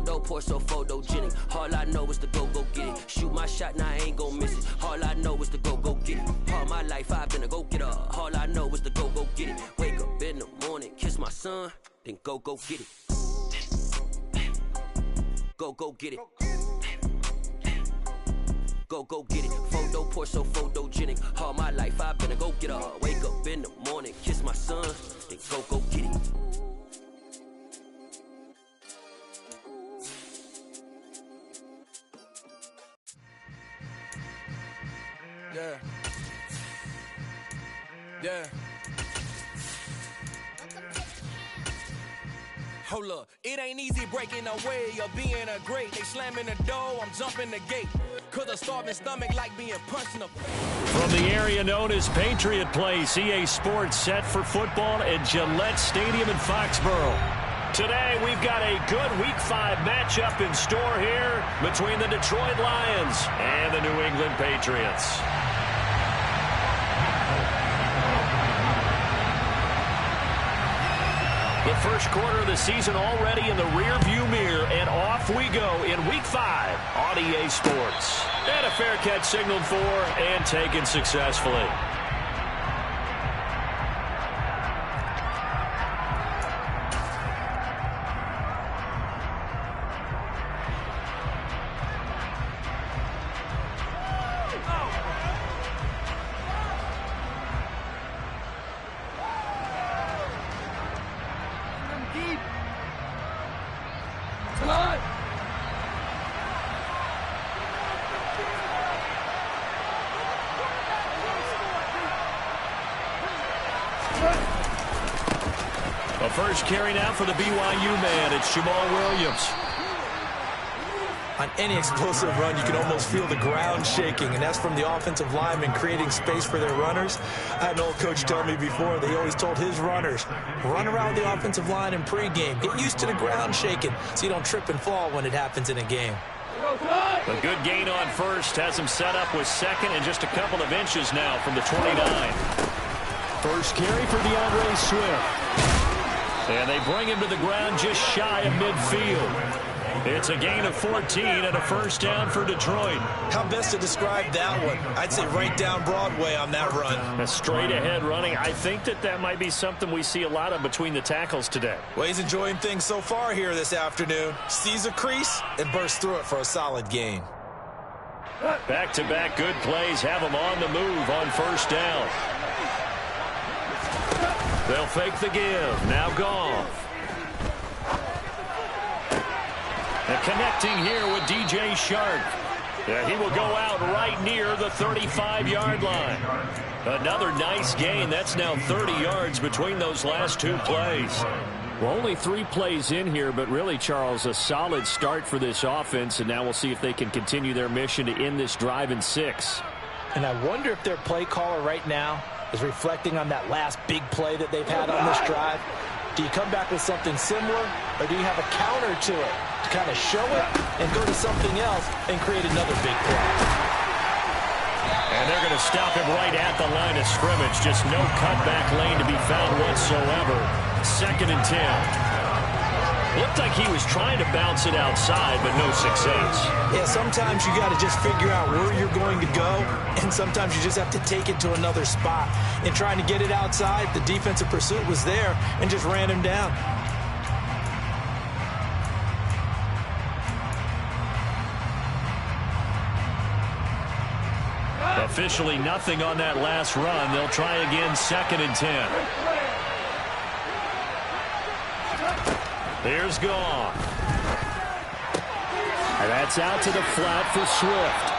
Photo poor, so photogenic. All I know is to go get it. Shoot my shot, now I ain't gon' miss it. All I know is to go get it. All my life I've been a go-getter. All I know is to go get it. Wake up in the morning, kiss my son, then go get it. Go get it. Go get it. Photo poor, so photogenic. All my life I've been a go-getter. Wake up in the morning, kiss my son, then go get it. Yeah. Yeah. Hold up, it ain't easy breaking away or being a great. They slamming the door, I'm jumping the gate. Cause a starving stomach like being punched in the... From the area known as Patriot Place, EA Sports set for football at Gillette Stadium in Foxborough. Today, we've got a good Week 5 matchup in store here between the Detroit Lions and the New England Patriots. The first quarter of the season already in the rear-view mirror, and off we go in Week 5 on EA Sports. And a fair catch signaled for and taken successfully. A first carry now for the BYU man. It's Jamal Williams. On any explosive run, you can almost feel the ground shaking, and that's from the offensive linemen creating space for their runners. I had an old coach tell me before that he always told his runners, run around the offensive line in pregame. Get used to the ground shaking so you don't trip and fall when it happens in a game. A good gain on first has him set up with second and just a couple of inches now from the 29. First carry for DeAndre Swift. And they bring him to the ground just shy of midfield. It's a gain of 14 and a first down for Detroit. How best to describe that one? I'd say right down Broadway on that run. A straight ahead running. I think that might be something we see a lot of between the tackles today. Well, he's enjoying things so far here this afternoon. Sees a crease and bursts through it for a solid gain. Back-to-back good plays have him on the move on first down. They'll fake the give. Now Goff. And connecting here with DJ Shark. Yeah, he will go out right near the 35-yard line. Another nice gain. That's now 30 yards between those last two plays. Well, only 3 plays in here, but really, Charles, a solid start for this offense, and now we'll see if they can continue their mission to end this drive in 6. And I wonder if their play caller right now is reflecting on that last big play that they've had on this drive. Do you come back with something similar, or do you have a counter to it to kind of show it and go to something else and create another big play? And they're going to stop him right at the line of scrimmage. Just no cutback lane to be found whatsoever. 2nd and 10. Looked like he was trying to bounce it outside, but no success. Yeah, sometimes you got to just figure out where you're going to go, and sometimes you just have to take it to another spot. In trying to get it outside, the defensive pursuit was there and just ran him down. Officially nothing on that last run. They'll try again 2nd and 10. Here's Goff. And that's out to the flat for Swift.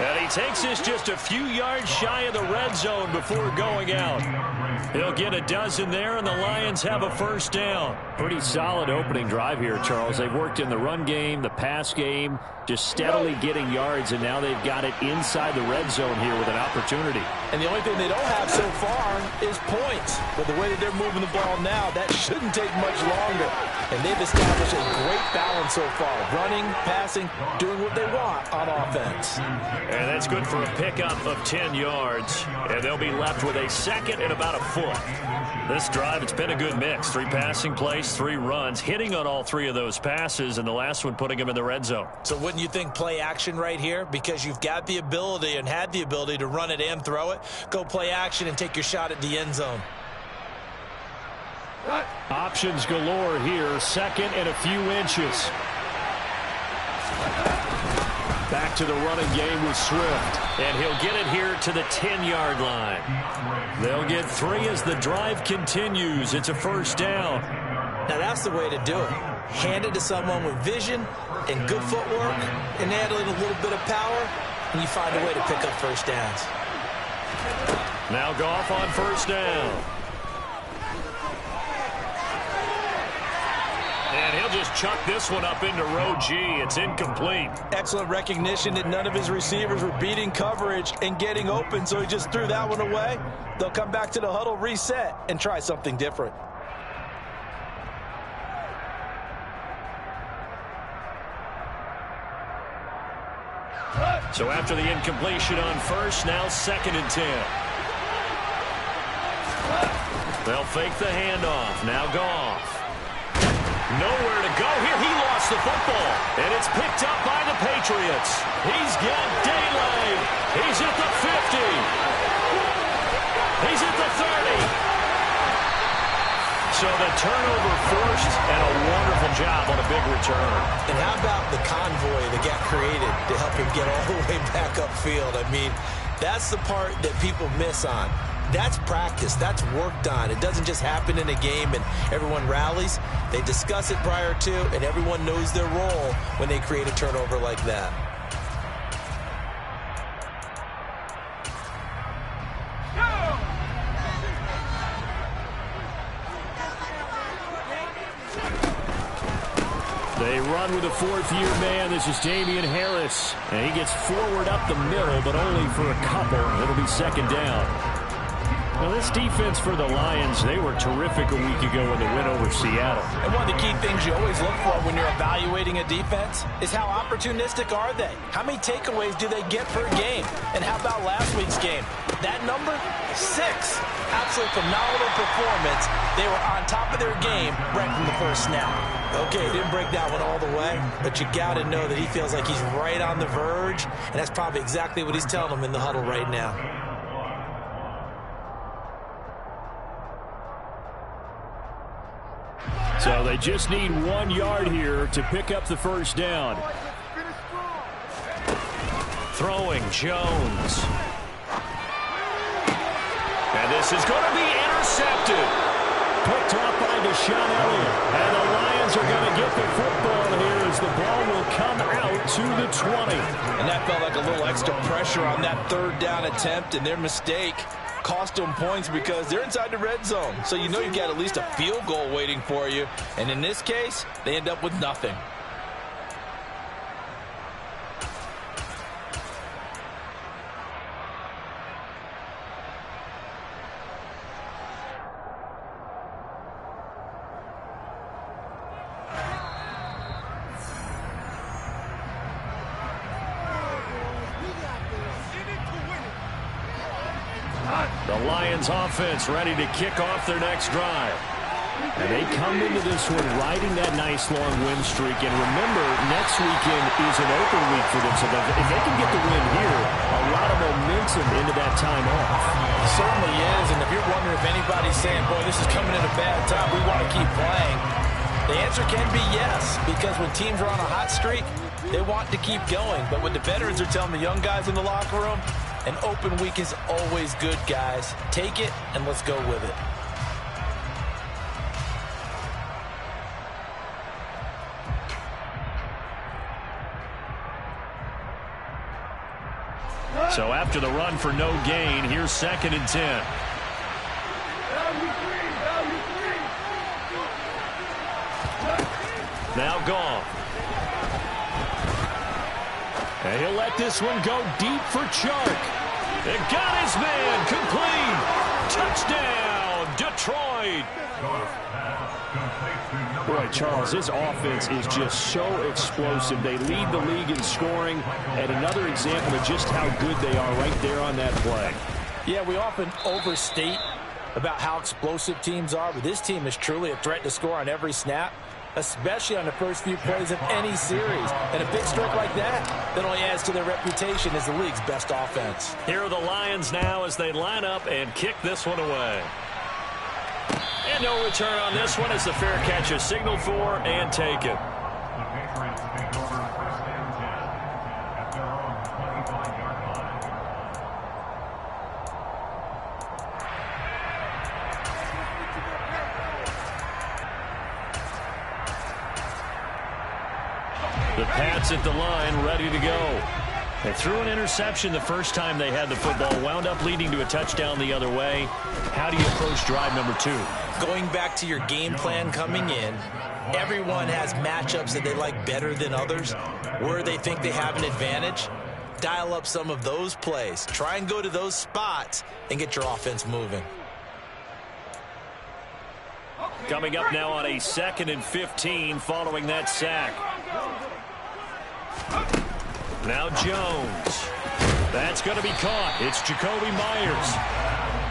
And he takes this just a few yards shy of the red zone before going out. He'll get a dozen there, and the Lions have a first down. Pretty solid opening drive here, Charles. They've worked in the run game, the pass game, just steadily getting yards, and now they've got it inside the red zone here with an opportunity. And the only thing they don't have so far is points. But the way that they're moving the ball now, that shouldn't take much longer. And they've established a great balance so far. Running, passing, doing what they want on offense. And that's good for a pickup of 10 yards. And they'll be left with a 2nd and about a foot. This drive, it's been a good mix. 3 passing plays, 3 runs, hitting on all 3 of those passes, and the last one putting him in the red zone. So wouldn't you think play action right here? Because you've got the ability and had the ability to run it and throw it. Go play action and take your shot at the end zone. Options galore here. Second and a few inches. Back to the running game with Swift. And he'll get it here to the 10-yard line. They'll get 3 as the drive continues. It's a first down. Now that's the way to do it. Hand it to someone with vision and good footwork and add a little bit of power, and you find a way to pick up first downs. Now Goff on first down. And he'll just chuck this one up into row G. It's incomplete. Excellent recognition that none of his receivers were beating coverage and getting open, so he just threw that one away. They'll come back to the huddle, reset, and try something different. So after the incompletion on first, now 2nd and 10. They'll fake the handoff. Now Goff. Nowhere to go here. He lost the football. And it's picked up by the Patriots. He's got daylight. He's at the 50. He's at the 30. So the turnover forced and a wonderful job on a big return. And how about the convoy that got created to help him get all the way back upfield? I mean, that's the part that people miss on. That's practice. That's worked on. It doesn't just happen in a game and everyone rallies. They discuss it prior to, and everyone knows their role when they create a turnover like that. They run with a 4th-year man. This is Damian Harris. And he gets forward up the middle, but only for a couple. It'll be 2nd down. Well, this defense for the Lions, they were terrific a week ago in the win over Seattle. And one of the key things you always look for when you're evaluating a defense is how opportunistic are they? How many takeaways do they get per game? And how about last week's game? That number? 6. Absolutely phenomenal performance. They were on top of their game right from the first snap. Okay, didn't break that one all the way, but you got to know that he feels like he's right on the verge, and that's probably exactly what he's telling them in the huddle right now. So they just need 1 yard here to pick up the first down. Throwing Jones. And this is going to be intercepted. Picked off by Deshaun Elliott. And the Lions are going to get the football here as the ball will come out to the 20. And that felt like a little extra pressure on that 3rd down attempt, and their mistake cost them points because they're inside the red zone. So you know you've got at least a field goal waiting for you. And in this case, they end up with nothing. The Lions offense ready to kick off their next drive. And they come into this one riding that nice long win streak. And remember, next weekend is an open week for them. So if they can get the win here, a lot of momentum into that time off. It certainly is. And if you're wondering if anybody's saying, boy, this is coming at a bad time, we want to keep playing, the answer can be yes. Because when teams are on a hot streak, they want to keep going. But what the veterans are telling the young guys in the locker room, an open week is always good, guys. Take it, and let's go with it. So after the run for no gain, here's 2nd and 10. Now Goff. And he'll let this one go deep for Chark. It got his man complete. Touchdown, Detroit. Boy, Charles, this offense is just so explosive. They lead the league in scoring, and another example of just how good they are right there on that play. Yeah, we often overstate about how explosive teams are, but this team is truly a threat to score on every snap, especially on the first few plays of any series. And a big strike like that only adds to their reputation as the league's best offense. Here are the Lions now as they line up and kick this one away. And no return on this one as the fair catch is signaled for and taken. The Pats at the line, ready to go. They threw an interception the first time they had the football, wound up leading to a touchdown the other way. How do you approach drive number 2? Going back to your game plan coming in, everyone has matchups that they like better than others, where they think they have an advantage. Dial up some of those plays. Try and go to those spots and get your offense moving. Coming up now on a 2nd and 15 following that sack. Now Jones. That's going to be caught. It's Jacoby Myers.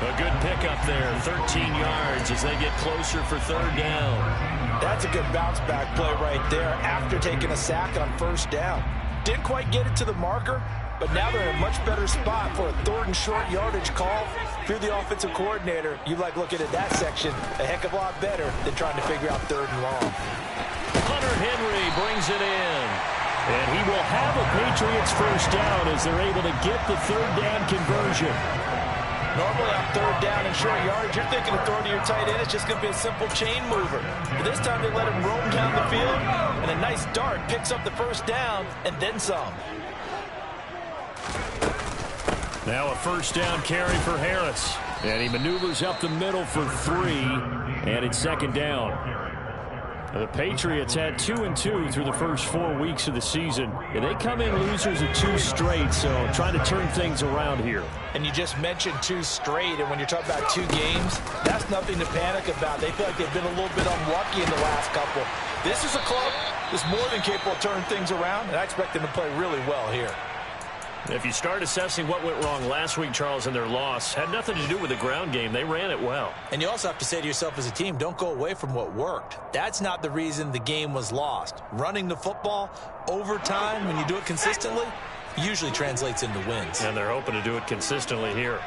A good pickup there, 13 yards as they get closer for 3rd down. That's a good bounce back play right there after taking a sack on 1st down. Didn't quite get it to the marker, but now they're in a much better spot for a 3rd and short yardage call. If you're the offensive coordinator, you like looking at that section a heck of a lot better than trying to figure out 3rd and long. Hunter Henry brings it in. And he will have a Patriots 1st down as they're able to get the 3rd down conversion. Normally on 3rd down and short yardage, you're thinking of throwing to your tight end. It's just going to be a simple chain mover. But this time they let him roam down the field, and a nice dart picks up the 1st down and then some. Now a 1st down carry for Harris. And he maneuvers up the middle for 3, and it's 2nd down. The Patriots had 2-2 through the first 4 weeks of the season. And they come in losers of 2 straight, so trying to turn things around here. And you just mentioned 2 straight, and when you're talking about 2 games, that's nothing to panic about. They feel like they've been a little bit unlucky in the last couple. This is a club that's more than capable of turning things around, and I expect them to play really well here. If you start assessing what went wrong last week, Charles, in their loss, had nothing to do with the ground game. They ran it well. And you also have to say to yourself as a team, don't go away from what worked. That's not the reason the game was lost. Running the football over time, when you do it consistently, usually translates into wins. And they're hoping to do it consistently here.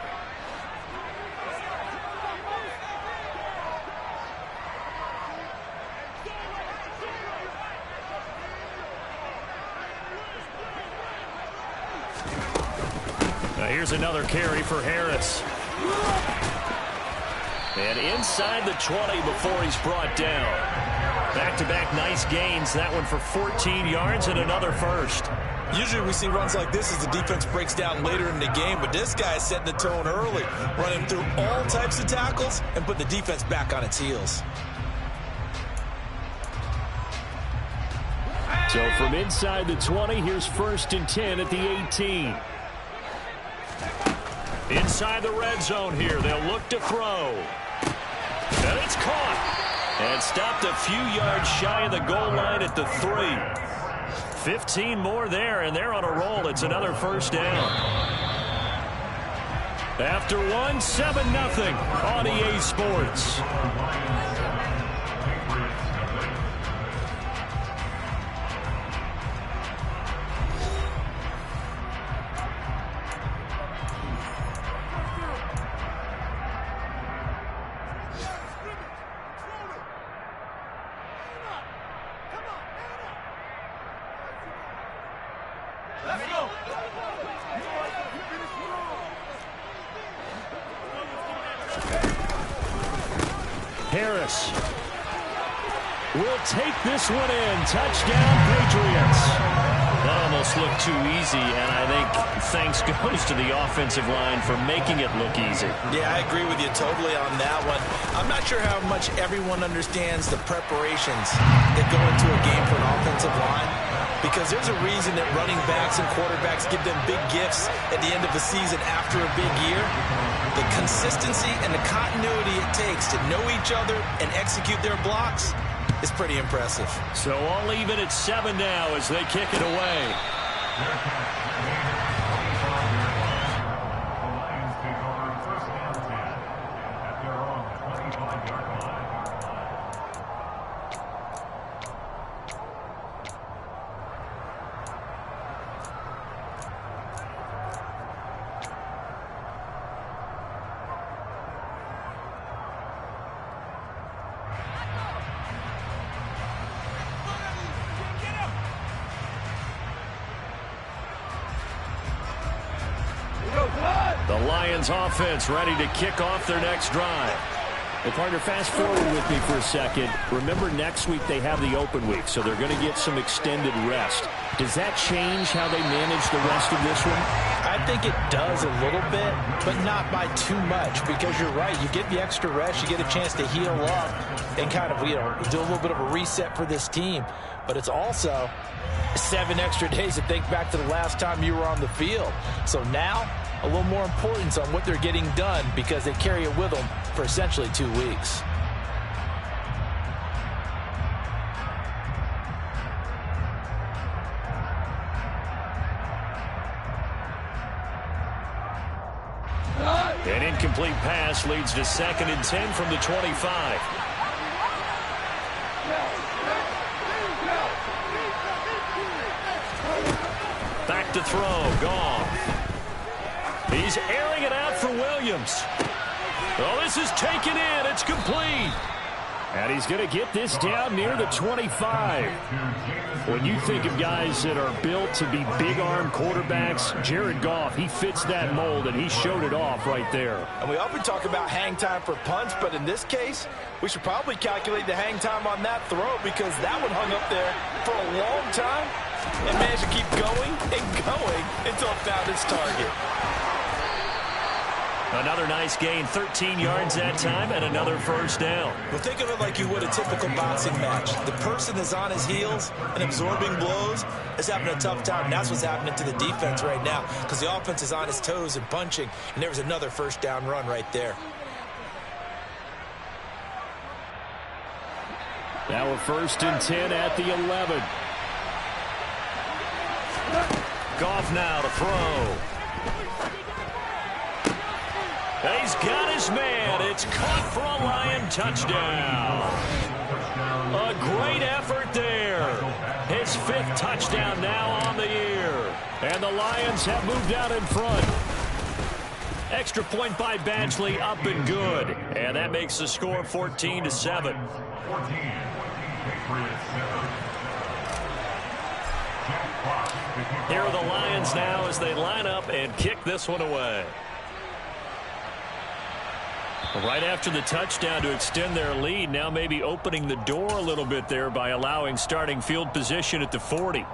Here's another carry for Harris. And inside the 20 before he's brought down. Back-to-back nice gains. That one for 14 yards and another 1st. Usually we see runs like this as the defense breaks down later in the game, but this guy is setting the tone early, running through all types of tackles and put the defense back on its heels. So from inside the 20, here's 1st and 10 at the 18. Inside the red zone here, they'll look to throw. And it's caught. And stopped a few yards shy of the goal line at the 3. 15 more there, and they're on a roll. It's another 1st down. After one, 7-0 on EA Sports. Harris will take this one in. Touchdown, Patriots. That almost looked too easy, and I think thanks goes to the offensive line for making it look easy. Yeah, I agree with you totally on that one. I'm not sure how much everyone understands the preparations that go into a game for an offensive line, because there's a reason that running backs and quarterbacks give them big gifts at the end of the season after a big year. The consistency and the continuity it takes to know each other and execute their blocks is pretty impressive. So all even at 7 now as they kick it away. The Lions offense ready to kick off their next drive. Well, partner, fast forward with me for a second. Remember, next week they have the open week, so they're going to get some extended rest. Does that change how they manage the rest of this one? I think it does a little bit, but not by too much, because you're right. You get the extra rest, you get a chance to heal up and kind of, do a little bit of a reset for this team. But it's also 7 extra days to think back to the last time you were on the field. So now, a little more importance on what they're getting done because they carry it with them for essentially 2 weeks. An incomplete pass leads to 2nd and 10 from the 25. Back to throw. Goff. He's airing it out for Williams. Oh, this is taken in. It's complete. And he's going to get this down near the 25. When you think of guys that are built to be big-arm quarterbacks, Jared Goff, he fits that mold, and he showed it off right there. And we often talk about hang time for punts, but in this case, we should probably calculate the hang time on that throw because that one hung up there for a long time and managed to keep going and going until it found its target. Another nice gain, 13 yards that time, and another first down. Well, think of it like you would a typical boxing match. The person is on his heels and absorbing blows is having a tough time. And that's what's happening to the defense right now because the offense is on his toes and punching, and there was another first down run right there. Now a 1st and 10 at the 11. Goff now to throw. He's got his man. It's caught for a Lion touchdown. A great effort there. His 5th touchdown now on the year. And the Lions have moved out in front. Extra point by Badgley, up and good. And that makes the score 14-7. Here are the Lions now as they line up and kick this one away. Right after the touchdown to extend their lead, now maybe opening the door a little bit there by allowing starting field position at the 40.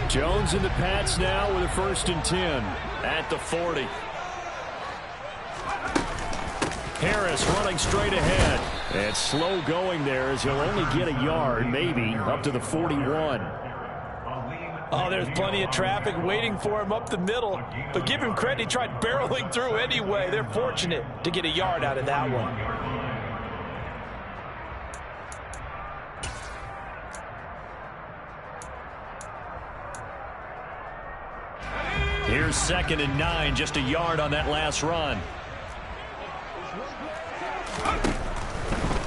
Jones and the Pats now with a 1st and 10 at the 40. Harris running straight ahead. And slow going there as he'll only get a yard, maybe, up to the 41. Oh, there's plenty of traffic waiting for him up the middle. But give him credit, he tried barreling through anyway. They're fortunate to get a yard out of that one. Here's 2nd and 9, just a yard on that last run.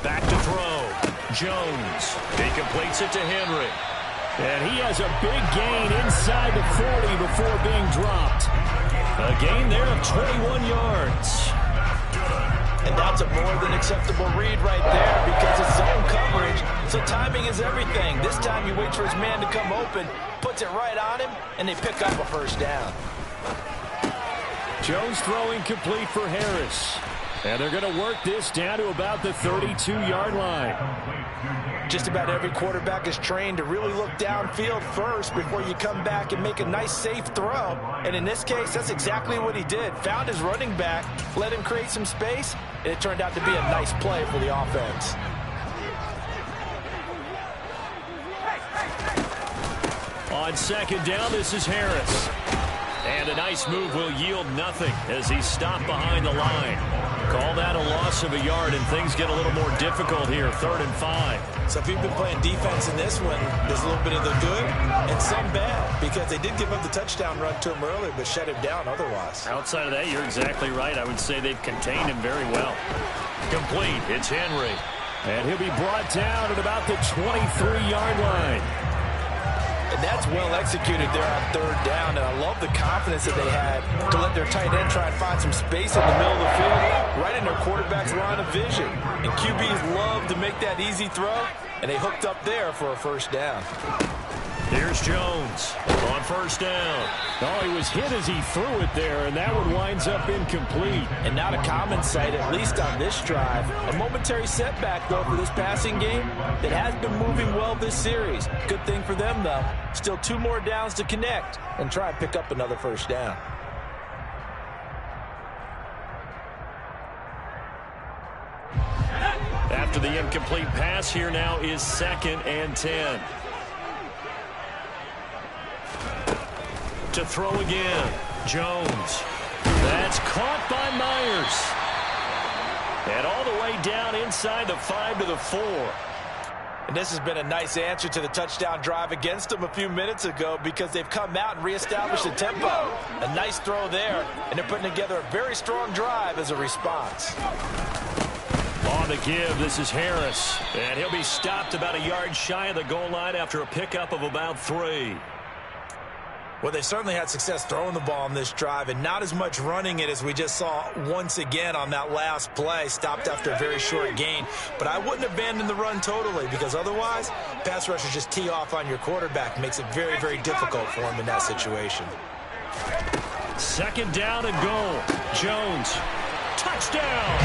Back to throw. Jones. He completes it to Henry. And he has a big gain inside the 40 before being dropped. A gain there of 21 yards. And that's a more than acceptable read right there because it's zone coverage, so timing is everything. This time he waits for his man to come open, puts it right on him, and they pick up a first down. Jones throwing complete for Harris. And they're going to work this down to about the 32-yard line. Just about every quarterback is trained to really look downfield first before you come back and make a nice, safe throw. And in this case, that's exactly what he did. Found his running back, let him create some space, and it turned out to be a nice play for the offense. On 2nd down, this is Harris. And a nice move will yield nothing as he's stopped behind the line. Call that a loss of a yard, and things get a little more difficult here, 3rd and 5. So if you've been playing defense in this one, there's a little bit of the good and some bad, because they did give up the touchdown run to him earlier, but shut him down otherwise. Outside of that, you're exactly right. I would say they've contained him very well. Complete. It's Henry. And he'll be brought down at about the 23-yard line. And that's well executed there on third down. And I love the confidence that they had to let their tight end try and find some space in the middle of the field, right in their quarterback's line of vision. And QBs love to make that easy throw, and they hooked up there for a first down. Here's Jones on first down. Oh, he was hit as he threw it there, and that one winds up incomplete. And not a common sight, at least on this drive. A momentary setback, though, for this passing game that has been moving well this series. Good thing for them, though. Still 2 more downs to connect and try and pick up another first down. After the incomplete pass, here now is 2nd and 10. To throw again, Jones. That's caught by Myers. And all the way down inside the 5 to the 4. And this has been a nice answer to the touchdown drive against them a few minutes ago, because they've come out and reestablished the tempo. A nice throw there, and they're putting together a very strong drive as a response. On the give, this is Harris. And he'll be stopped about a yard shy of the goal line after a pickup of about 3. Well, they certainly had success throwing the ball on this drive, and not as much running it as we just saw once again on that last play. Stopped after a very short gain. But I wouldn't abandon the run totally, because otherwise, pass rushers just tee off on your quarterback. Makes it very, very difficult for him in that situation. 2nd down and goal. Jones. Touchdown!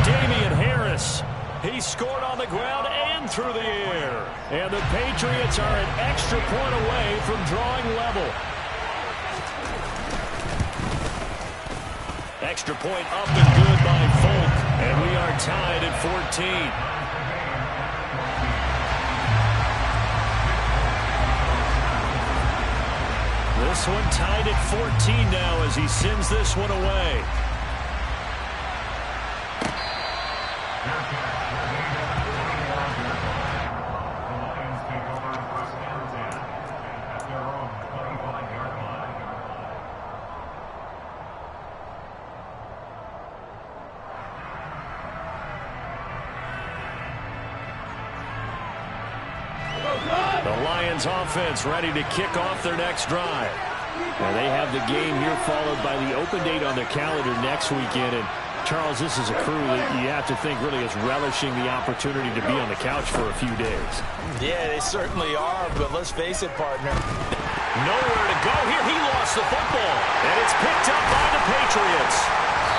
Damian Harris. He scored on the ground and through the air. And the Patriots are an extra point away from drawing level. Extra point up and good by Folk. And we are tied at 14. This one tied at 14 now as he sends this one away. The Lions offense ready to kick off their next drive. Now they have the game here followed by the open date on their calendar next weekend. And Charles, this is a crew that you have to think really is relishing the opportunity to be on the couch for a few days. Yeah, they certainly are, but let's face it, partner. Nowhere to go here. He lost the football. And it's picked up by the Patriots.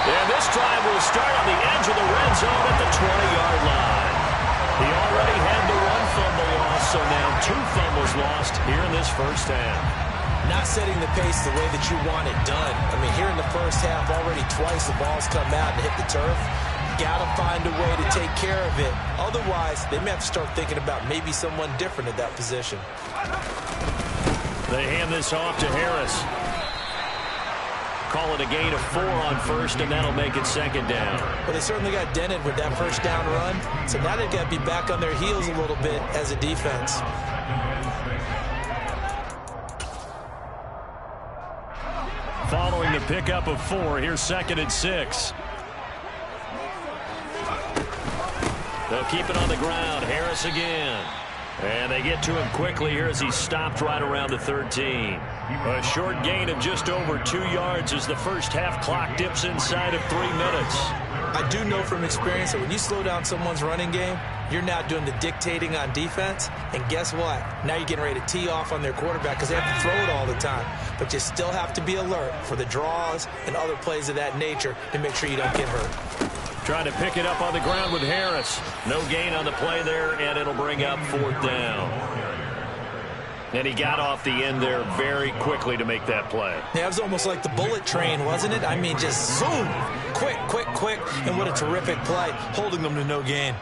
And this drive will start on the edge of the red zone at the 20-yard line. He already had the 1 fumble loss, so now 2 fumbles lost here in this first half. Not setting the pace the way that you want it done. I mean, here in the first half, already twice the ball's come out and hit the turf. Got to find a way to take care of it. Otherwise, they may have to start thinking about maybe someone different at that position. They hand this off to Harris. Call it a gain of 4 on first, and that'll make it 2nd down. Well, they certainly got dented with that first down run, so now they've got to be back on their heels a little bit as a defense. Following the pickup of 4, here's 2nd and 6. They'll keep it on the ground. Harris again. And they get to him quickly here as he's stopped right around the 13. A short gain of just over 2 yards as the first half clock dips inside of 3 minutes. I do know from experience that when you slow down someone's running game, you're now doing the dictating on defense. And guess what? Now you're getting ready to tee off on their quarterback because they have to throw it all the time. But you still have to be alert for the draws and other plays of that nature to make sure you don't get hurt. Trying to pick it up on the ground with Harris. No gain on the play there, and it'll bring up 4th down. And he got off the end there very quickly to make that play. Yeah, it was almost like the bullet train, wasn't it? I mean, just zoom. Quick, quick, quick. And what a terrific play, holding them to no gain.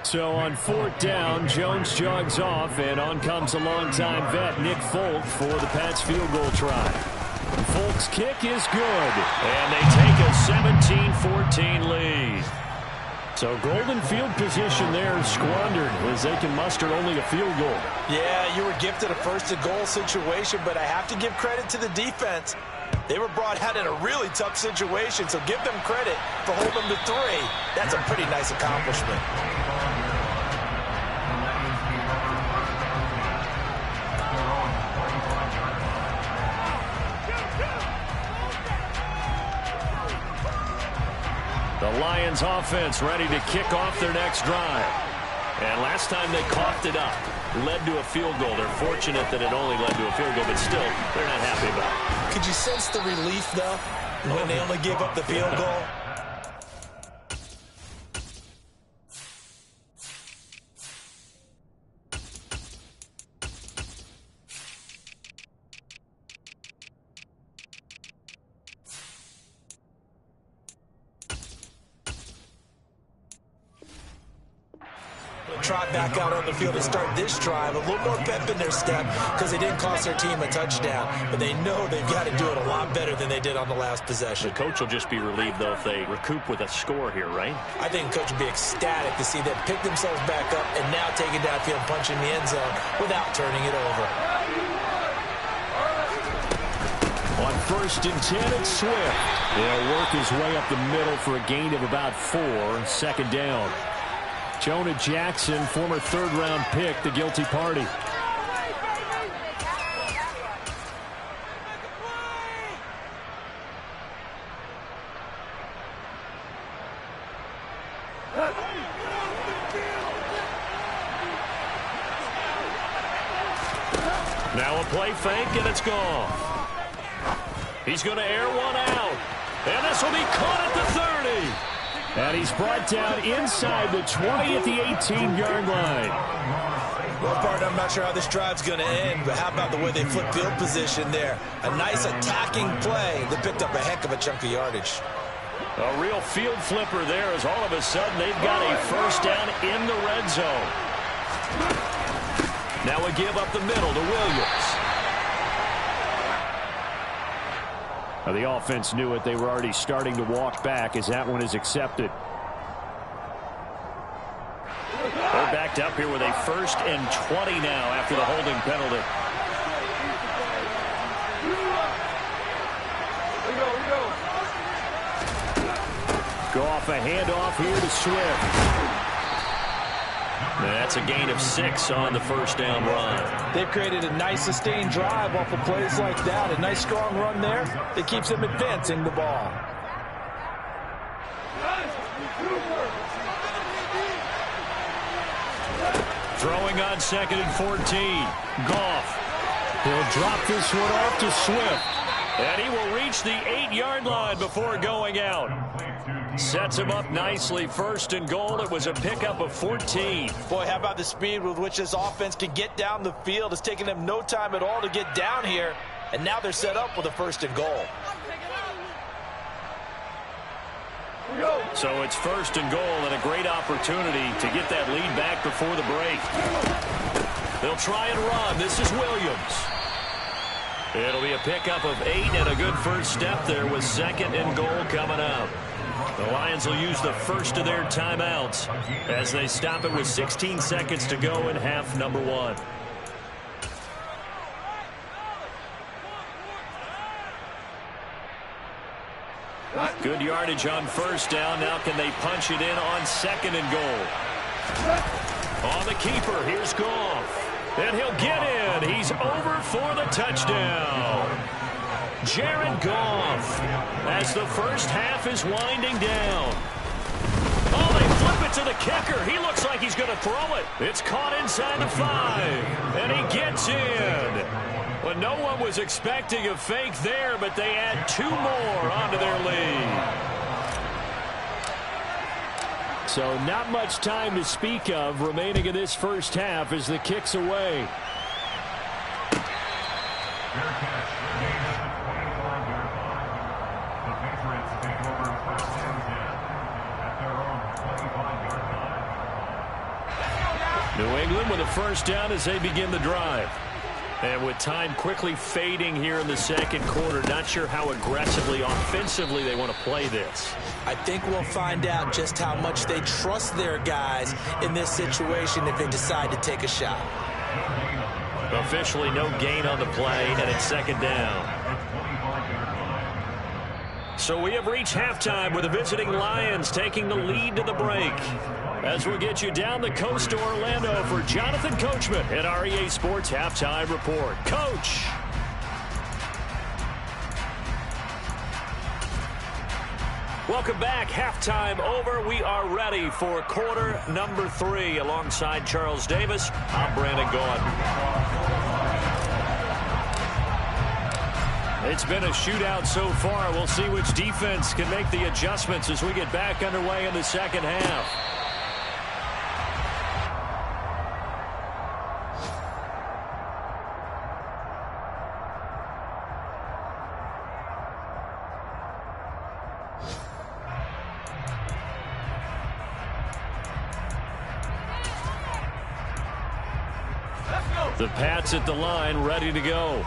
So on 4th down, Jones jogs off, and on comes a longtime vet, Nick Folk, for the Pats field goal try. Folk's kick is good. And they take a 17-14 lead. So golden field position there squandered as they can muster only a field goal. Yeah, you were gifted a first-and-goal situation, but I have to give credit to the defense. They were brought out in a really tough situation, so give them credit for holding them to 3. That's a pretty nice accomplishment. The Lions offense ready to kick off their next drive. And last time they coughed it up, led to a field goal. They're fortunate that it only led to a field goal, but still, they're not happy about it. Could you sense the relief, though, when they only gave up the field goal? Trot back out on the field to start this drive. A little more pep in their step because they didn't cost their team a touchdown. But they know they've got to do it a lot better than they did on the last possession. The coach will just be relieved, though, if they recoup with a score here, right? I think the coach will be ecstatic to see them pick themselves back up and now take it downfield and punch in the end zone without turning it over. On 1st and 10, it's Swift. They'll work his way up the middle for a gain of about 4. 2nd down. Jonah Jackson, former 3rd-round pick, the guilty party. Now a play fake, and it's gone. He's going to air one out. And this will be caught at the 30. And he's brought down inside the 20 at the 18-yard line. Well, partner, I'm not sure how this drive's going to end, but how about the way they flip field position there? A nice attacking play. They picked up a heck of a chunk of yardage. A real field flipper there as all of a sudden they've got a 1st down in the red zone. Now a give up the middle to Williams. The offense knew it. They were already starting to walk back as that one is accepted. They're backed up here with a 1st and 20 now after the holding penalty. Goff a handoff here to Swift. That's a gain of 6 on the 1st down run. They've created a nice sustained drive off of plays like that. A nice strong run there that keeps them advancing the ball. Throwing on 2nd and 14. Goff. He'll drop this one off to Swift. And he will reach the 8-yard line before going out. Sets him up nicely. 1st and goal. It was a pickup of 14. Boy, how about the speed with which this offense can get down the field? It's taken them no time at all to get down here. And now they're set up with a 1st and goal. So it's 1st and goal and a great opportunity to get that lead back before the break. They'll try and run. This is Williams. It'll be a pickup of 8 and a good first step there with 2nd and goal coming up. The Lions will use the first of their timeouts as they stop it with 16 seconds to go in half number 1. Good yardage on 1st down. Now can they punch it in on 2nd and goal? On the keeper, here's Goff. And he'll get in. He's over for the touchdown. Jared Goff as the first half is winding down. Oh, they flip it to the kicker. He looks like he's going to throw it. It's caught inside the 5. And he gets in. Well, no one was expecting a fake there, but they add 2 more onto their lead. So not much time to speak of remaining in this first half as the kick's away. New England with a 1st down as they begin the drive. And with time quickly fading here in the second quarter, not sure how aggressively, offensively they want to play this. I think we'll find out just how much they trust their guys in this situation if they decide to take a shot. Officially no gain on the play, and it's second down. So we have reached halftime with the visiting Lions taking the lead to the break. As we'll get you down the coast to Orlando for Jonathan Coachman at REA Sports Halftime Report. Coach! Welcome back. Halftime over. We are ready for quarter number 3. Alongside Charles Davis, I'm Brandon Gaudin. It's been a shootout so far. We'll see which defense can make the adjustments as we get back underway in the second half. The Pats at the line, ready to go.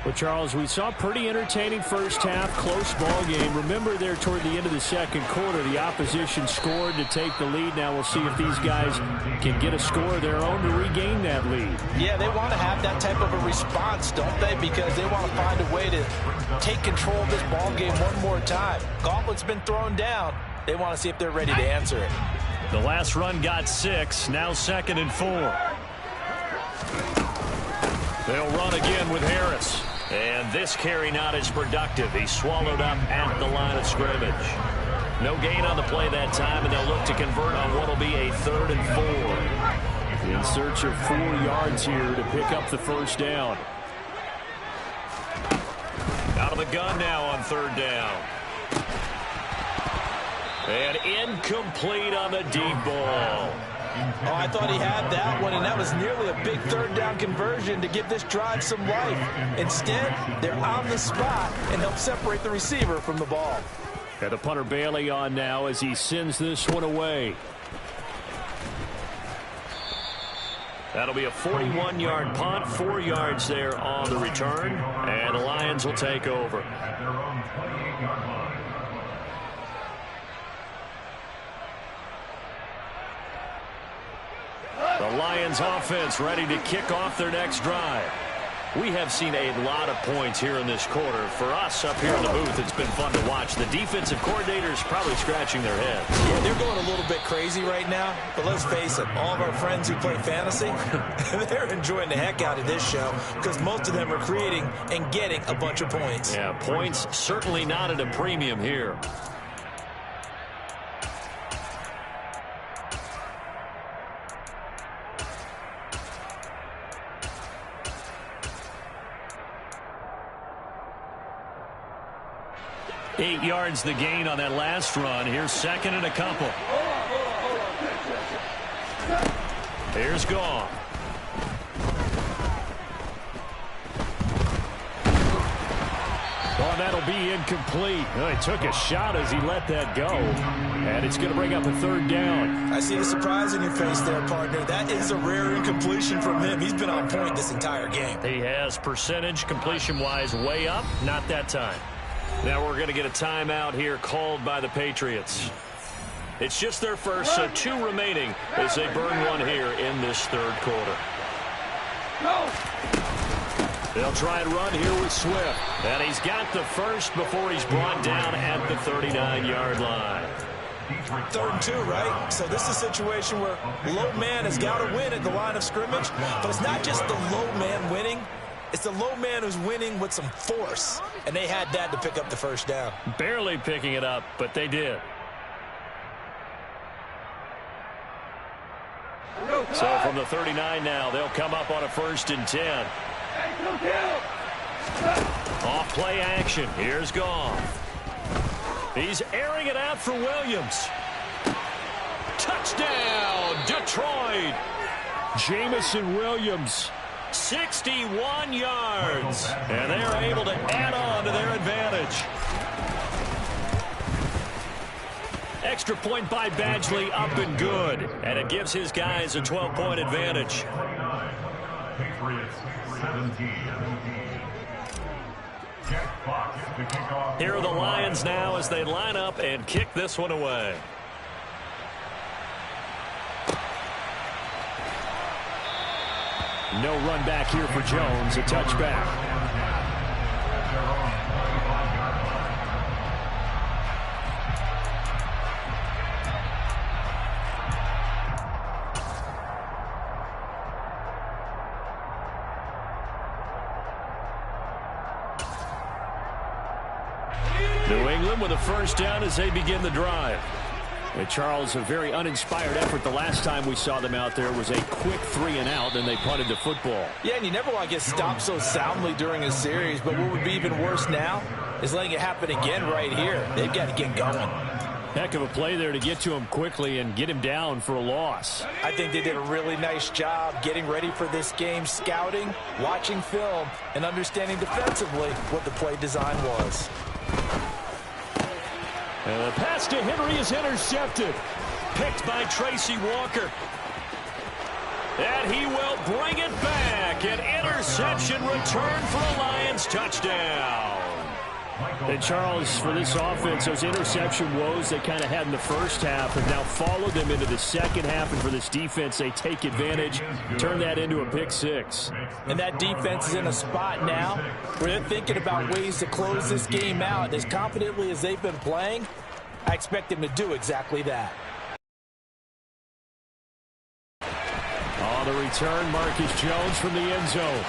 Well, Charles, we saw a pretty entertaining first half, close ball game. Remember there toward the end of the second quarter, the opposition scored to take the lead. Now we'll see if these guys can get a score of their own to regain that lead. Yeah, they want to have that type of a response, don't they? Because they want to find a way to take control of this ball game one more time. Gauntlet's been thrown down. They want to see if they're ready to answer it. The last run got 6, now 2nd and 4. They'll run again with Harris. And this carry not as productive. He's swallowed up at the line of scrimmage. No gain on the play that time, and they'll look to convert on what will be a 3rd and 4. In search of 4 yards here to pick up the first down. Out of the gun now on 3rd down. And incomplete on the deep ball. Oh, I thought he had that one, and that was nearly a big 3rd down conversion to give this drive some life. Instead, they're on the spot and help separate the receiver from the ball. Got the punter Bailey on now as he sends this one away. That'll be a 41-yard punt, 4 yards there on the return, and the Lions will take over. The Lions offense ready to kick off their next drive. We have seen a lot of points here in this quarter. For us up here in the booth, it's been fun to watch. The defensive coordinators probably scratching their heads. Yeah, they're going a little bit crazy right now. But let's face it, all of our friends who play fantasy, they're enjoying the heck out of this show because most of them are creating and getting a bunch of points. Yeah, points certainly not at a premium here. Eight yards the gain on that last run. Here's 2nd and a couple. Here's Goff. Oh, that'll be incomplete. Oh, he took a shot as he let that go. And it's going to bring up a 3rd down. I see the surprise in your face there, partner. That is a rare incompletion from him. He's been on point this entire game. He has percentage completion-wise way up. Not that time. Now we're going to get a timeout here called by the Patriots. It's just their first, so 2 remaining as they burn one here in this 3rd quarter. They'll try and run here with Swift. And he's got the first before he's brought down at the 39-yard line. 3rd and 2, right? So this is a situation where low man has got to win at the line of scrimmage. But it's not just the low man winning. It's the low man who's winning with some force. And they had that to pick up the first down. Barely picking it up, but they did. So from the 39 now, they'll come up on a 1st and 10. Off play action. Here's Goff. He's airing it out for Williams. Touchdown, Detroit. Jamison Williams. 61 yards. And they're able to add on to their advantage. Extra point by Badgley up and good. And it gives his guys a 12-point advantage. Patriots 17. Here are the Lions now as they line up and kick this one away. No run back here for Jones, a touchback. New England with a first down as they begin the drive. And Charles, a very uninspired effort. The last time we saw them out there was a quick 3-and-out, and they punted the football. Yeah, and you never want to get stopped so soundly during a series, but what would be even worse now is letting it happen again right here. They've got to get going. Heck of a play there to get to him quickly and get him down for a loss. I think they did a really nice job getting ready for this game, scouting, watching film, and understanding defensively what the play design was. And the pass to Henry is intercepted. Picked by Tracy Walker. And he will bring it back. An interception return for a Lions touchdown. And Charles, for this offense, those interception woes they kind of had in the first half have now followed them into the second half. And for this defense, they take advantage, turn that into a pick six. And that defense is in a spot now where they're thinking about ways to close this game out. As confidently as they've been playing, I expect them to do exactly that. On the return, Marcus Jones from the end zone.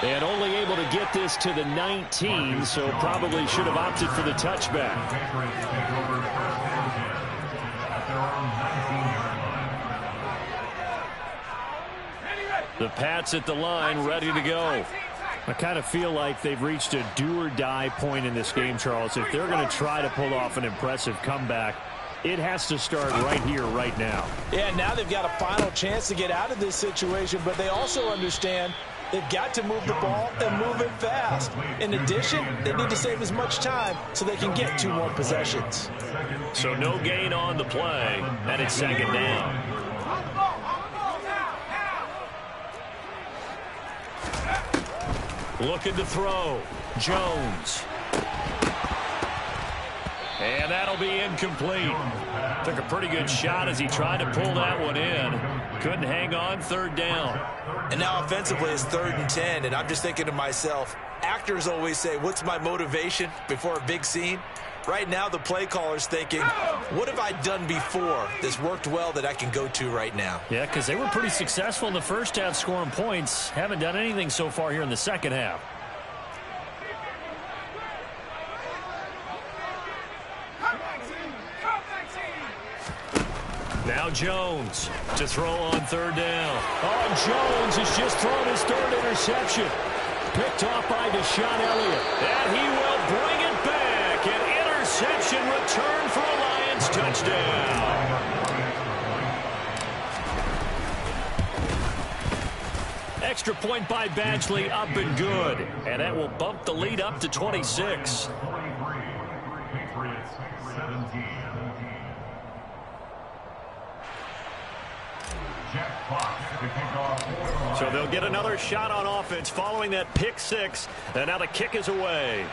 And only able to get this to the 19, so probably should have opted for the touchback. The Pats at the line, ready to go. I kind of feel like they've reached a do-or-die point in this game, Charles. If they're going to try to pull off an impressive comeback, it has to start right here, right now. Yeah, now they've got a final chance to get out of this situation, but they also understand they've got to move the ball and move it fast. In addition, they need to save as much time so they can get 2 more possessions. So no gain on the play, and it's second down. Looking to throw. Jones. And that'll be incomplete. Took a pretty good shot as he tried to pull that one in. Couldn't hang on, third down. And now offensively it's 3rd and 10, and I'm just thinking to myself, actors always say, what's my motivation before a big scene? Right now the play caller's thinking, what have I done before that's worked well that I can go to right now? Yeah, because they were pretty successful in the first half scoring points. Haven't done anything so far here in the second half. Now Jones to throw on 3rd down. Oh, Jones has just thrown his 3rd interception. Picked off by Deshaun Elliott. And he will bring it back. An interception return for a Lions touchdown. Extra point by Badgley, up and good. And that will bump the lead up to 26. So they'll get another shot on offense following that pick six. And now the kick is away.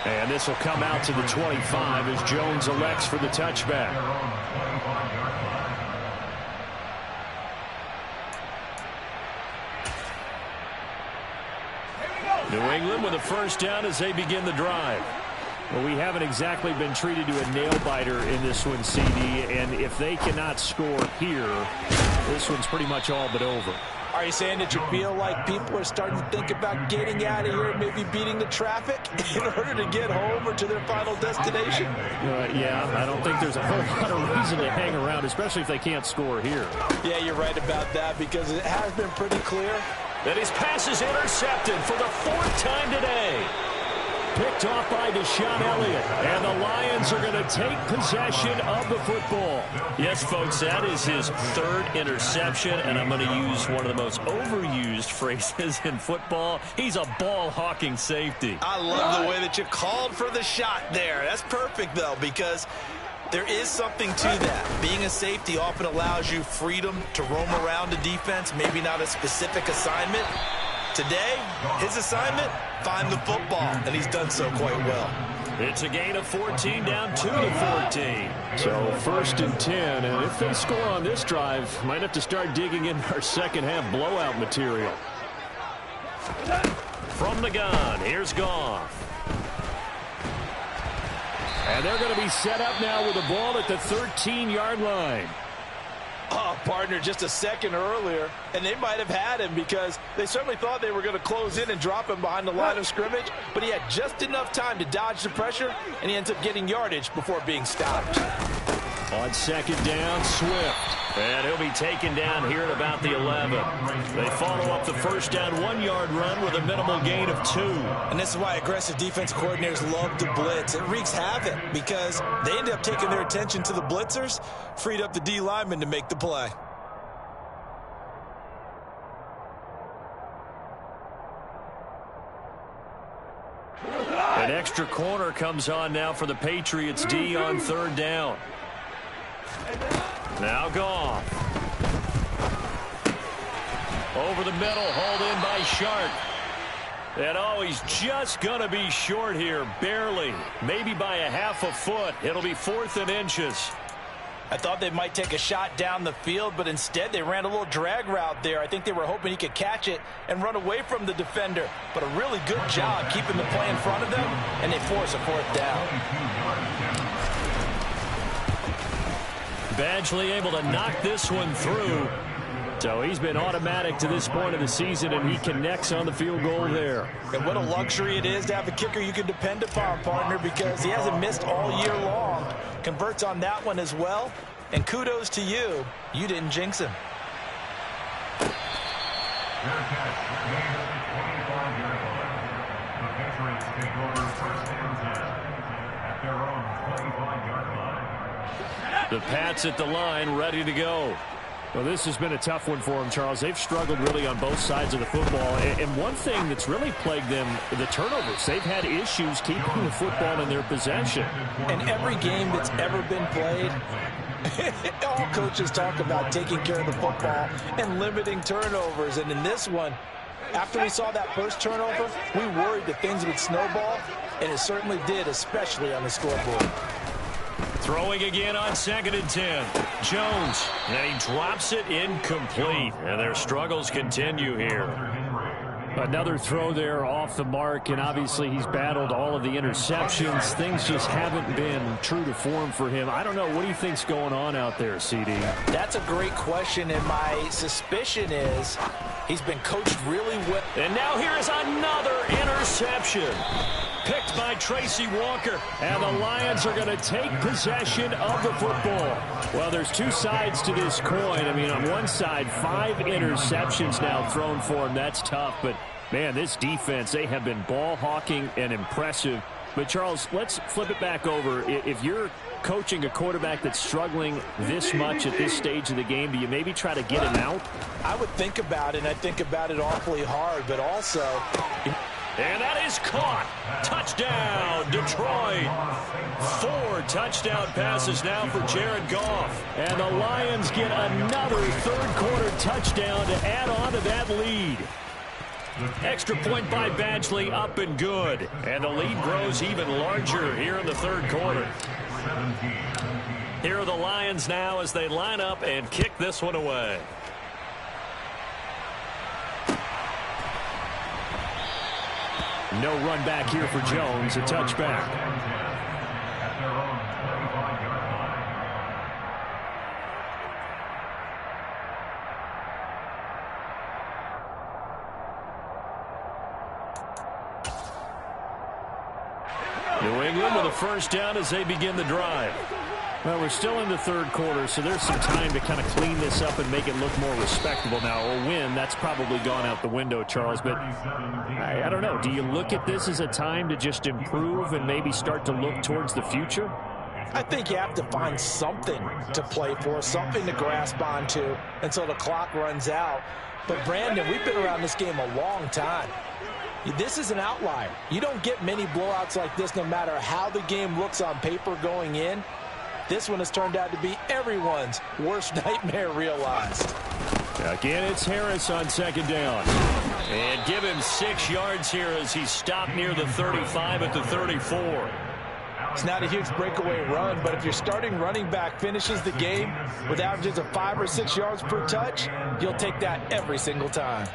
And this will come out to the 25 as Jones elects for the touchback. New England with a first down as they begin the drive. Well, we haven't exactly been treated to a nail-biter in this one, CD, and if they cannot score here, this one's pretty much all but over. Are you saying that you feel like people are starting to think about getting out of here and maybe beating the traffic in order to get home or to their final destination? Yeah, I don't think there's a whole lot of reason to hang around, especially if they can't score here. Yeah, you're right about that because it has been pretty clear that his pass is intercepted for the 4th time today. Picked off by Deshaun Elliott. And the Lions are going to take possession of the football. Yes, folks, that is his 3rd interception, and I'm going to use one of the most overused phrases in football. He's a ball-hawking safety. I love the way that you called for the shot there. That's perfect, though, because There is something to that. Being a safety often allows you freedom to roam around the defense, maybe not a specific assignment. Today, his assignment, find the football, and he's done so quite well. It's a gain of 14, down 2-14. So 1st and 10, and if they score on this drive, might have to start digging in our second half blowout material. From the gun, here's Goff. And they're going to be set up now with the ball at the 13-yard line. Oh, partner, just a second earlier, and they might have had him because they certainly thought they were going to close in and drop him behind the line of scrimmage, but he had just enough time to dodge the pressure, and he ends up getting yardage before being stopped. On 2nd down, Swift. And he'll be taken down here at about the 11. They follow up the 1st down 1-yard run with a minimal gain of 2. And this is why aggressive defense coordinators love to blitz. It wreaks havoc because they end up taking their attention to the blitzers, freed up the D lineman to make the play. An extra corner comes on now for the Patriots D on 3rd down. Now Goff. Over the middle, hauled in by Shark. And oh, he's just going to be short here, barely. Maybe by a half a foot. It'll be 4th and inches. I thought they might take a shot down the field, but instead they ran a little drag route there. I think they were hoping he could catch it and run away from the defender. But a really good job keeping the play in front of them, and they force a 4th down. Badgley able to knock this one through. So he's been automatic to this point of the season, and he connects on the field goal there. And what a luxury it is to have a kicker you can depend upon, partner, because he hasn't missed all year long. Converts on that one as well. And kudos to you. You didn't jinx him. The Pats at the line, ready to go. Well, this has been a tough one for them, Charles. They've struggled really on both sides of the football. And one thing that's really plagued them, the turnovers. They've had issues keeping the football in their possession. And every game that's ever been played, all coaches talk about taking care of the football and limiting turnovers. And in this one, after we saw that first turnover, we worried that things would snowball, and it certainly did, especially on the scoreboard. Throwing again on 2nd and 10. Jones, and he drops it incomplete. And their struggles continue here. Another throw there off the mark, and obviously he's battled all of the interceptions. Things just haven't been true to form for him. I don't know. What do you think's going on out there, CD? That's a great question, and my suspicion is he's been coached really well. And now here is another interception. Picked by Tracy Walker, and the Lions are going to take possession of the football. Well, there's two sides to this coin. I mean, on one side, 5 interceptions now thrown for him. That's tough, but, man, this defense, they have been ball hawking and impressive. But, Charles, let's flip it back over. If you're coaching a quarterback that's struggling this much at this stage of the game, do you maybe try to get him out? I would think about it, and I think about it awfully hard, but also... And that is caught. Touchdown, Detroit. 4 touchdown passes now for Jared Goff. And the Lions get another third-quarter touchdown to add on to that lead. Extra point by Badgley, up and good. And the lead grows even larger here in the third quarter. Here are the Lions now as they line up and kick this one away. No run back here for Jones, a touchback. New England with a first down as they begin the drive. Well, we're still in the third quarter, so there's some time to kind of clean this up and make it look more respectable now. A win, that's probably gone out the window, Charles. But I don't know. Do you look at this as a time to just improve and maybe start to look towards the future? I think you have to find something to play for, something to grasp onto until the clock runs out. But, Brandon, we've been around this game a long time. This is an outlier. You don't get many blowouts like this no matter how the game looks on paper going in. This one has turned out to be everyone's worst nightmare realized. Again, it's Harris on second down. And give him 6 yards here as he stopped near the 35 at the 34. It's not a huge breakaway run, but if your starting running back finishes the game with averages of 5 or 6 yards per touch, you'll take that every single time.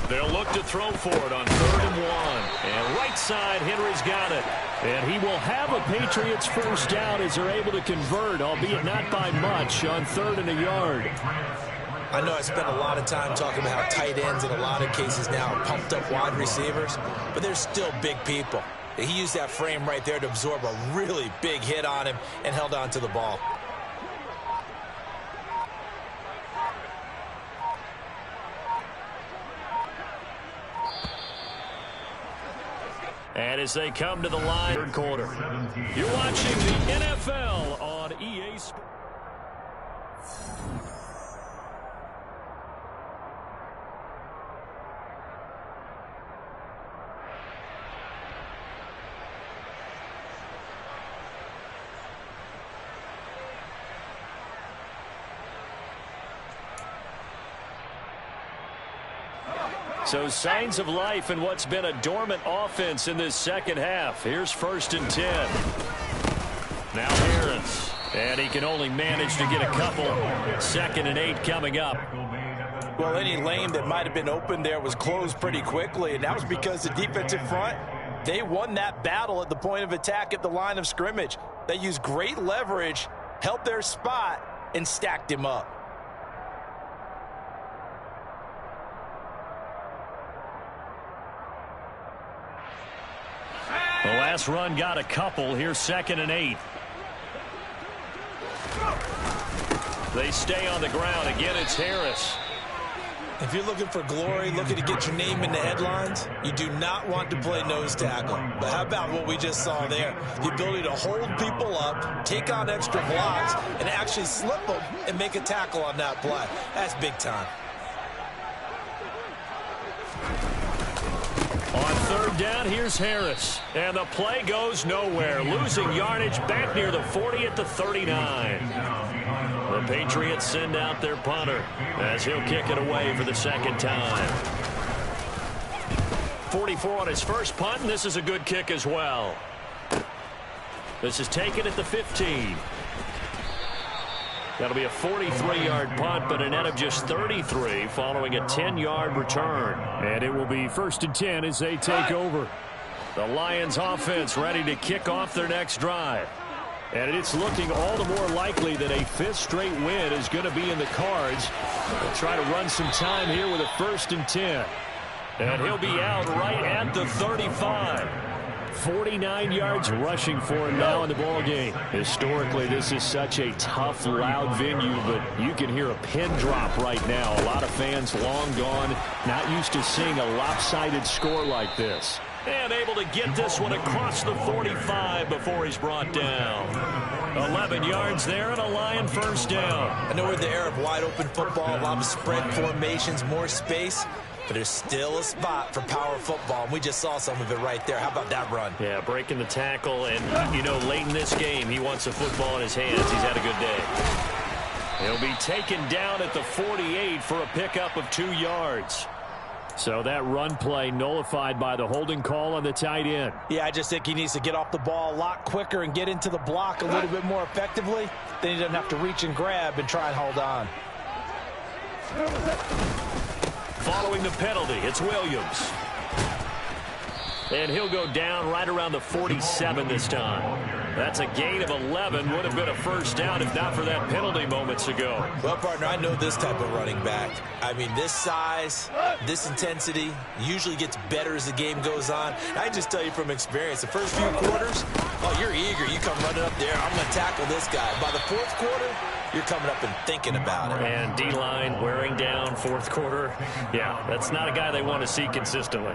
They'll look to throw for it on 3rd and 1. And right side, Henry's got it. And he will have a Patriots first down as they're able to convert, albeit not by much, on 3rd and a yard. I know I spent a lot of time talking about how tight ends in a lot of cases now are pumped up wide receivers, but they're still big people. He used that frame right there to absorb a really big hit on him and held on to the ball. And as they come to the line, 3rd quarter. You're watching the NFL on EA Sports. So signs of life in what's been a dormant offense in this second half. Here's 1st and 10. Now Harris. And he can only manage to get a couple. 2nd and 8 coming up. Well, any lane that might have been open there was closed pretty quickly, and that was because the defensive front, they won that battle at the point of attack at the line of scrimmage. They used great leverage, held their spot, and stacked him up. The last run got a couple. Here's 2nd and 8. They stay on the ground. Again, it's Harris. If you're looking for glory, looking to get your name in the headlines, you do not want to play nose tackle. But how about what we just saw there? The ability to hold people up, take on extra blocks, and actually slip them and make a tackle on that play. That's big time. On 3rd down, here's Harris. And the play goes nowhere. Losing yardage back near the 40 at the 39. The Patriots send out their punter as he'll kick it away for the 2nd time. 44 on his first punt, and this is a good kick as well. This is taken at the 15. That'll be a 43-yard punt, but a net of just 33 following a 10-yard return. And it will be 1st and 10 as they take over. The Lions offense ready to kick off their next drive. And it's looking all the more likely that a 5th straight win is going to be in the cards. They'll try to run some time here with a 1st and 10. And he'll be out right at the 35. 49 yards rushing for him now in the ball game. Historically, this is such a tough, loud venue, but you can hear a pin drop right now. A lot of fans long gone, not used to seeing a lopsided score like this. And able to get this one across the 45 before he's brought down. 11 yards there and a Lion first down. I know we're in the era of wide open football, a lot of spread formations, more space. But there's still a spot for power football, and we just saw some of it right there. How about that run? Yeah, breaking the tackle, and, you know, late in this game, he wants the football in his hands. He's had a good day. He'll be taken down at the 48 for a pickup of 2 yards. So that run play nullified by the holding call on the tight end. Yeah, I just think he needs to get off the ball a lot quicker and get into the block a little bit more effectively. Then he doesn't have to reach and grab and try and hold on. Following the penalty, it's Williams. And he'll go down right around the 47 this time. That's a gain of 11. Would have been a first down if not for that penalty moments ago. Well, partner, I know this type of running back. I mean, this size, this intensity usually gets better as the game goes on. I just tell you from experience, the first few quarters, oh, you're eager. You come running up there. I'm going to tackle this guy. By the 4th quarter, you're coming up and thinking about it. And D-line wearing down 4th quarter. Yeah, that's not a guy they want to see consistently.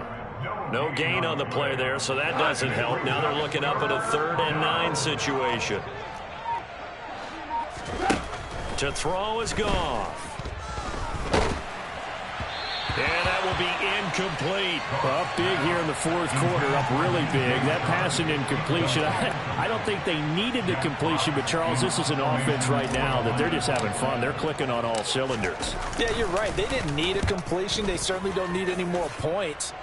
No gain on the play there, so that doesn't help. Now they're looking up at a 3rd and 9 situation. To throw is Goff. And that will be incomplete. Up big here in the fourth quarter, up really big. That pass and incompletion, I don't think they needed the completion, but Charles, this is an offense right now that they're just having fun. They're clicking on all cylinders. Yeah, you're right. They didn't need a completion. They certainly don't need any more points.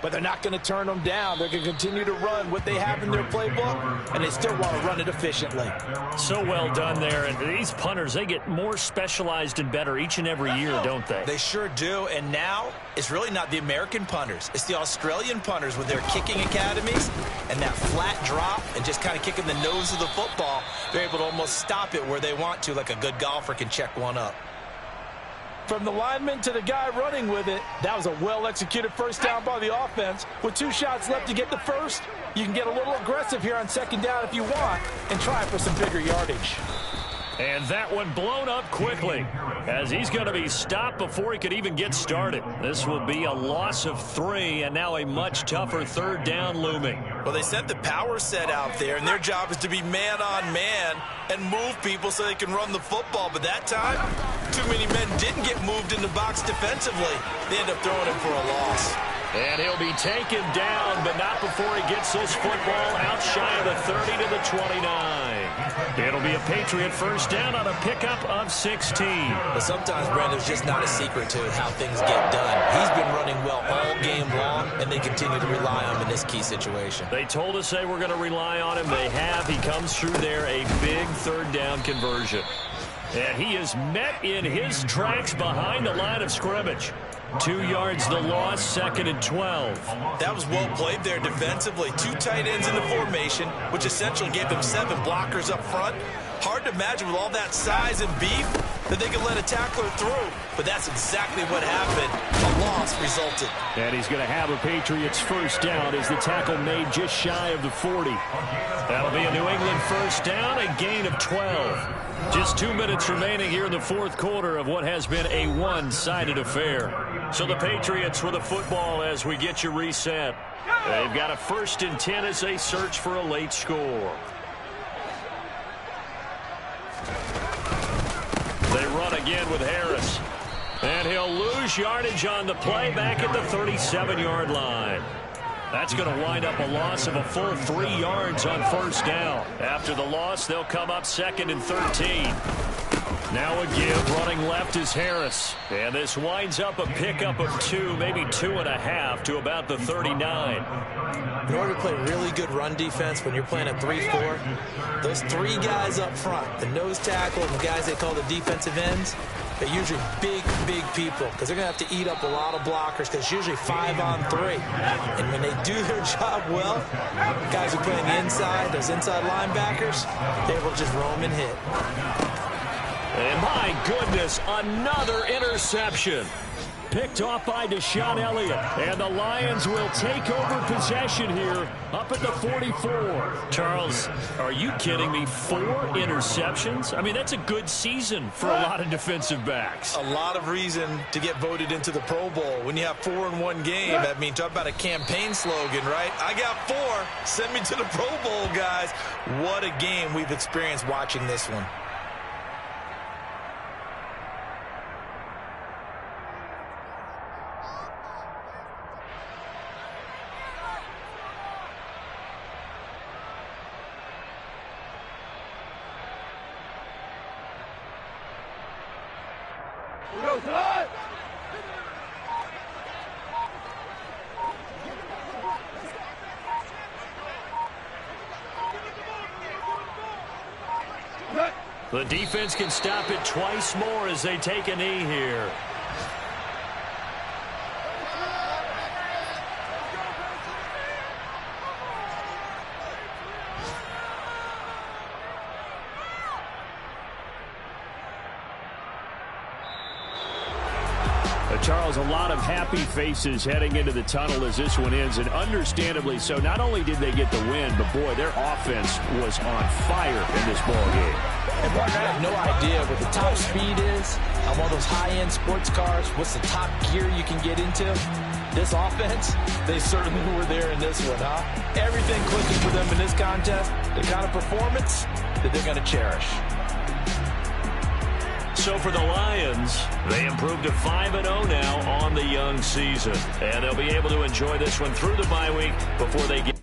But they're not going to turn them down. They're going to continue to run what they have in their playbook, and they still want to run it efficiently. So well done there. And these punters, they get more specialized and better each and every year, don't they? They sure do. And now it's really not the American punters. It's the Australian punters with their kicking academies and that flat drop and just kind of kicking the nose of the football. They're able to almost stop it where they want to, like a good golfer can check one up. From the lineman to the guy running with it, that was a well-executed first down by the offense. With 2 shots left to get the first, you can get a little aggressive here on second down if you want and try for some bigger yardage. And that one blown up quickly as he's going to be stopped before he could even get started. This will be a loss of 3 and now a much tougher third down looming. Well, they sent the power set out there, and their job is to be man-on-man and move people so they can run the football. But that time, too many men didn't get moved in the box defensively. They end up throwing him for a loss. And he'll be taken down, but not before he gets this football out shy of the 30 to the 29. It'll be a Patriot first down on a pickup of 16. But sometimes, Brandon, there's just not a secret to how things get done. He's been running well all game long, and they continue to rely on him in this key situation. They told us they were going to rely on him. They have. He comes through there, a big third down conversion. And he is met in his tracks behind the line of scrimmage. 2 yards the loss, 2nd and 12. That was well played there defensively. 2 tight ends in the formation, which essentially gave them 7 blockers up front. Hard to imagine with all that size and beef that they could let a tackler through. But that's exactly what happened. A loss resulted. And he's going to have a Patriots first down as the tackle made just shy of the 40. That'll be a New England first down, a gain of 12. Just 2 minutes remaining here in the fourth quarter of what has been a one-sided affair. So the Patriots with the football as we get you reset. They've got a 1st and 10 as they search for a late score. They run again with Harris. And he'll lose yardage on the play back at the 37-yard line. That's going to wind up a loss of a full 3 yards on first down. After the loss, they'll come up 2nd and 13. Now a give, running left is Harris. And this winds up a pickup of 2, maybe 2.5 to about the 39. In order to play really good run defense when you're playing a 3-4, those 3 guys up front, the nose tackle and the guys they call the defensive ends, they're usually big people because they're going to have to eat up a lot of blockers because it's usually 5-on-3. And when they do their job well, guys who play on the inside, those inside linebackers, they're able to just roam and hit. And my goodness, another interception. Picked off by Deshaun Elliott. And the Lions will take over possession here up at the 44. Charles, are you kidding me? 4 interceptions? I mean, that's a good season for a lot of defensive backs. A lot of reason to get voted into the Pro Bowl. When you have 4 in one game, I mean, talk about a campaign slogan, right? I got 4. Send me to the Pro Bowl, guys. What a game we've experienced watching this one. The defense can stop it twice more as they take a knee here. Charles, a lot of happy faces heading into the tunnel as this one ends, and understandably so. Not only did they get the win, but boy, their offense was on fire in this ball game. And partner, I have no idea what the top speed is on one of those high-end sports cars. What's the top gear you can get into? This offense, they certainly were there in this one, huh? Everything clicking for them in this contest, the kind of performance that they're going to cherish. So for the Lions, they improved to 5-0 now on the young season. And they'll be able to enjoy this one through the bye week before they get